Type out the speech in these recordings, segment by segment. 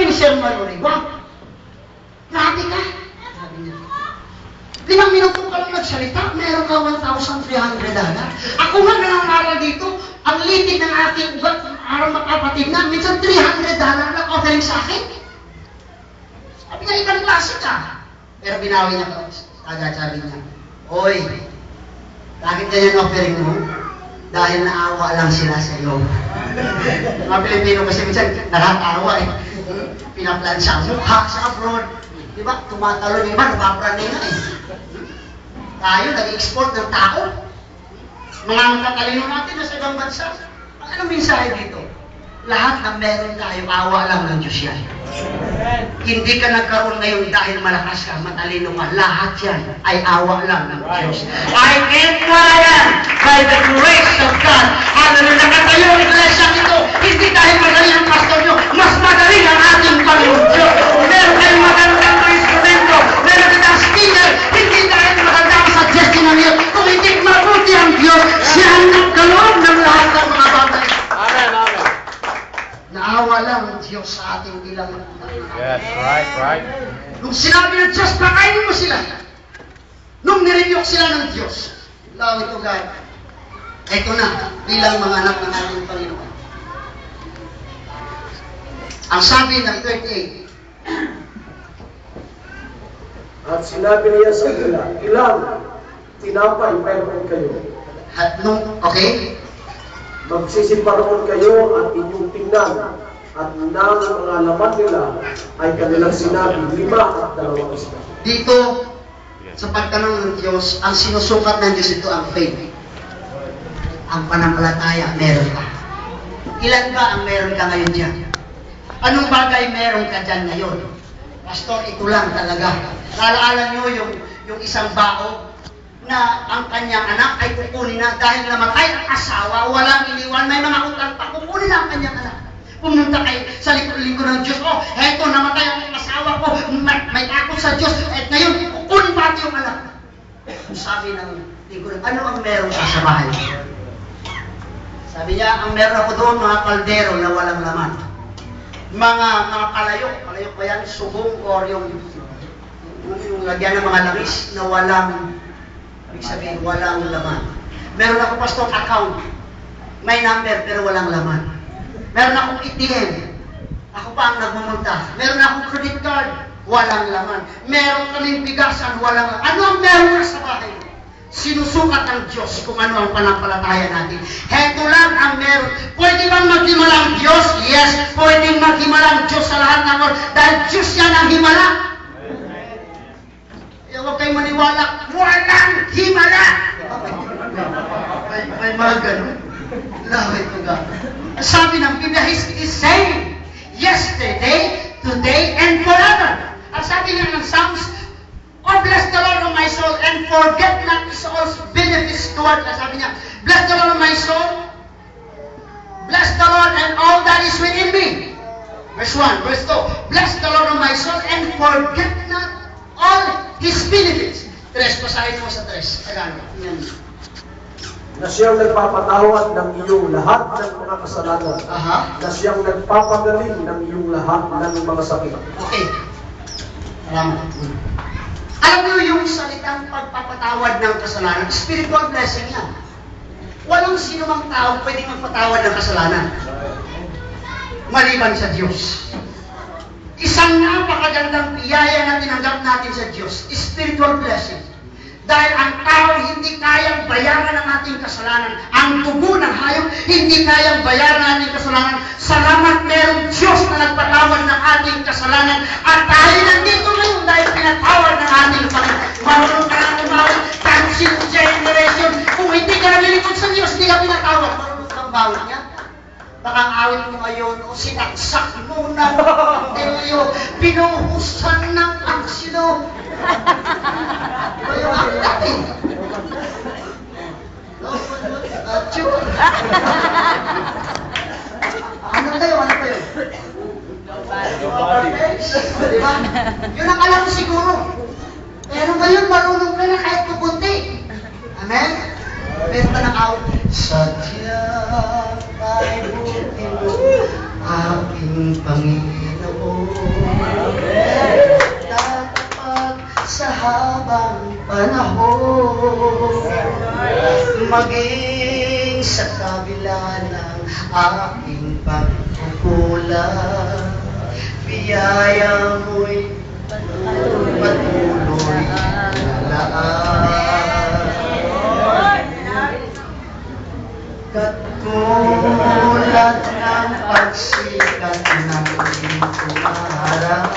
magaling siyang manuriwa. Grabe ka. Sabi niya. 5 minuto ka lang nagsalita, meron ka $1,300. Ako nga nangangaral dito, ang litig ng aking araw makapatid na, minsan $300 lang offering sa akin. Sabi niya, ibang klase ka. Pero binawi niya ko. Sabi niya, oy, bakit ganyan offering mo? Dahil naawa lang sila sa iyo. Mga Pilipino kasi minsan nakakaawa eh. Pinaplan sa mukha sa abroad. Diba? Tumatalo yung iba, napapraning na eh. Tayo, nag-export ng tao. Mga matatalino natin na sa ibang bansa. Anong mensahe dito? Lahat ng meron tayo, awa lang ng Diyos yan. Hindi ka nagkaroon ngayon dahil malakas ka, matalino ka. Lahat yan ay awa lang ng Diyos. I am kaya by the grace of God. Hallelujah. Nakatayo ang iglesia ito. Hindi dahil magaling ang pastor nyo, mas magaling ang ating Panginoon Diyos. Meron kayong magandang instrumento, meron kitang speaker, hindi dahil magandang suggestion ng Diyos. Kung hindi mabuti ang Diyos, siya ang nagkaloob ng lahat ng mga bagay. Amen, amen. Naawa lang ang Diyos sa ating bilang. Yes, right. Nung sinabi ng Diyos, pakainin mo sila. Nung nireview sila ng Diyos, Glory to God. Ito na, bilang mga anak ng ating Panginoon. Ang sabi ng 38, at sinabi niya sa kanila, ilang tinapay meron kayo. Okay? Magsisiparoon kayo at inyong tingnan at ng mga laman nila ay kanilang sinabi 5 at 2 isda. Dito, sa pagtanong ng Diyos, ang sinusukat ng Diyos ito ang faith. Ang panampalataya, meron ka. Ilan ba ang meron ka ngayon dyan? Anong bagay meron ka dyan ngayon? Pastor, ito lang talaga. Naalala nyo yung isang bao na ang kanyang anak ay kukunin na dahil namatay ang asawa, walang iniwan, may mga utang pa, kukunin na ang kanyang anak. Pumunta kay sa likod ng Diyos, oh, heto, namatay ang asawa ko, may takot sa Diyos, at ngayon, kukunin pati yung anak. Sabi ng likod, ano ang meron ka sa bahay? Sabi niya, ang meron ako doon, mga kaldero na walang laman. Mga palayok ba yan, subong, or yung lagyan ng mga langis na walang, ibig sabihin, walang laman. Meron ako, pastor, account. May number, pero walang laman. Meron akong ATM. Ako pa ang nagmumunta. Meron akong credit card. Walang laman. Meron kaming bigasan. Walang laman. Ano ang meron sa bahay? Sinusukat ng Diyos kung ano ang panampalataya natin. Heto lang ang meron. Pwede bang maghimala ang Diyos? Yes. Pwede maghimala ang Diyos sa lahat ng oras. Dahil Diyos yan ang himala. Huwag kayo maniwala. Walang himala. May mga ganun. Lawit ko God. Sabi ng Biblia, He is same. Yesterday, today, and forever. Ang sabi nga ng Psalms, oh, bless the Lord of my soul, and forget not His all benefits toward us. Sabi niya, bless the Lord of my soul, bless the Lord and all that is within me. Verse 1, verse 2, bless the Lord of my soul, and forget not all His benefits. 3, pasahin mo sa 3. Tagano. Yan. Na siyang nagpapatawad ng iyong lahat ng mga kasalanan. Aha. Na siyang nagpapagaling ng iyong lahat ng mga sakit. Okay. Salamat. Alam niyo yung salitang pagpapatawad ng kasalanan, spiritual blessing yan. Walang sino mang tao pwedeng magpatawad ng kasalanan. Maliban sa Diyos. Isang napakagandang biyaya na tinanggap natin sa Diyos, spiritual blessing. Dahil ang tao hindi kayang bayaran ang ating kasalanan. Ang dugo ng hayop hindi kayang bayaran ang ating kasalanan. Salamat merong Diyos na nagpatawad ng ating kasalanan. At tayo nandito ngayon dahil pinatawad ng ating Panginoon. Marunong ka lang umawit kahit sinong generation. Kung hindi ka nalilingkod sa Diyos, hindi ka pinatawad. Marunong kang bawit niya. Baka ang awit mo ngayon, o sinaksak mo ng Deyo, pinuhusan ng aksino. Yung ang dati. Ano tayo? Diba? Yun ang alam ko siguro. Pero ngayon, marunong ka na kahit kukunti. Amen? Benta ng awit. Sadyang tayo mo, aking Panginoon. maging sa kabila ng aking pagkukulang, biyaya mo'y patuloy na katulad ng pagsikat ng iyong araw,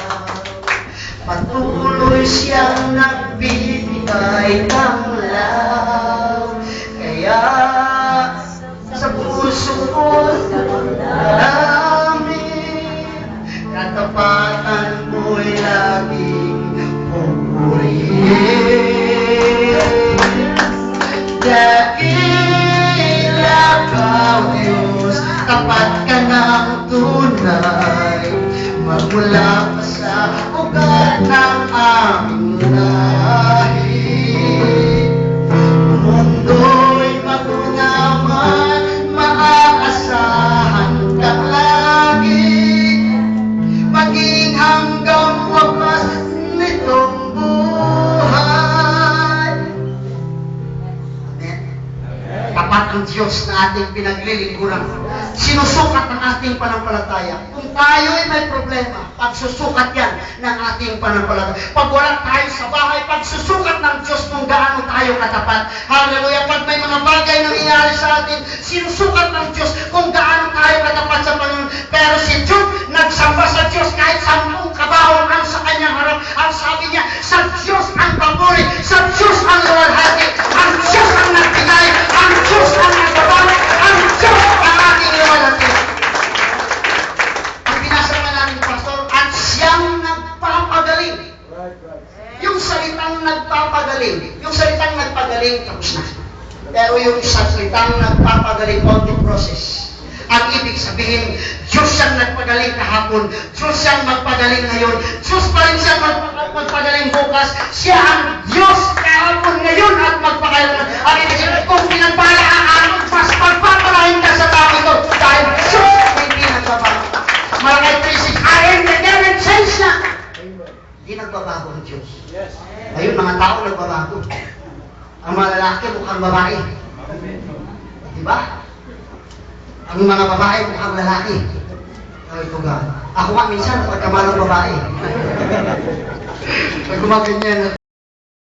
patuloy siyang nagbibigay ng law. Kaya sa puso ko namin, katapatan mo'y laging pupurihin. Dakila ka, Diyos, tapat ka ng tunay, magmula pa sa ugat ng aming lahi. Mundo'y magunaman, maaasahan kang lagi, maging hanggang wakas nitong buhay. Amen. Tapat ang Diyos na ating pinaglilingkuran. Sinusukat ang ating panampalataya. Kung tayo ay may problema, pagsusukat yan ng ating panampalataya. Pag wala tayo sa bahay, pagsusukat ng Diyos kung gaano tayo katapat. Hallelujah! Pag may mga bagay na nangyayari sa atin, sinusukat ng Diyos kung gaano tayo katapat sa Panginoon. Pero si Job, nagsamba sa Diyos kahit 10 kabawang ang sa kanyang harap. Ang sabi niya, sa Diyos ang papuri, sa Diyos ang luwalhati, ang Diyos ang nagbigay, ang Diyos ang nagbabago, ang Diyos ang ating luwalhati. Ang binasa nga namin ni Pastor, at siyang nagpapagaling. Yung salitang nagpapagaling, tapos na. Pero yung salitang nagpapagaling, only process. Ang ibig sabihin, Diyos siyang nagpagaling kahapon, Diyos siyang magpagaling ngayon, Diyos pa rin siyang magpagaling bukas. Siya ang Diyos kahapon, ngayon at magpagaling. Ang ibig sabihin, kung pinagpala ang anong, mas pagpapalahin ka sa tao ito dahil Diyos hindi nagbabago. Malakay 3:6, I am the never change na. Hindi nagbabago ang Diyos. Ngayon, mga tao nagbabago. Ang mga lalaki mukhang babae. Diba? Ang mga babae mukhang lalaki. Ay, ito ga. Ako nga minsan, pagkamalang babae. Pag gumaganyan,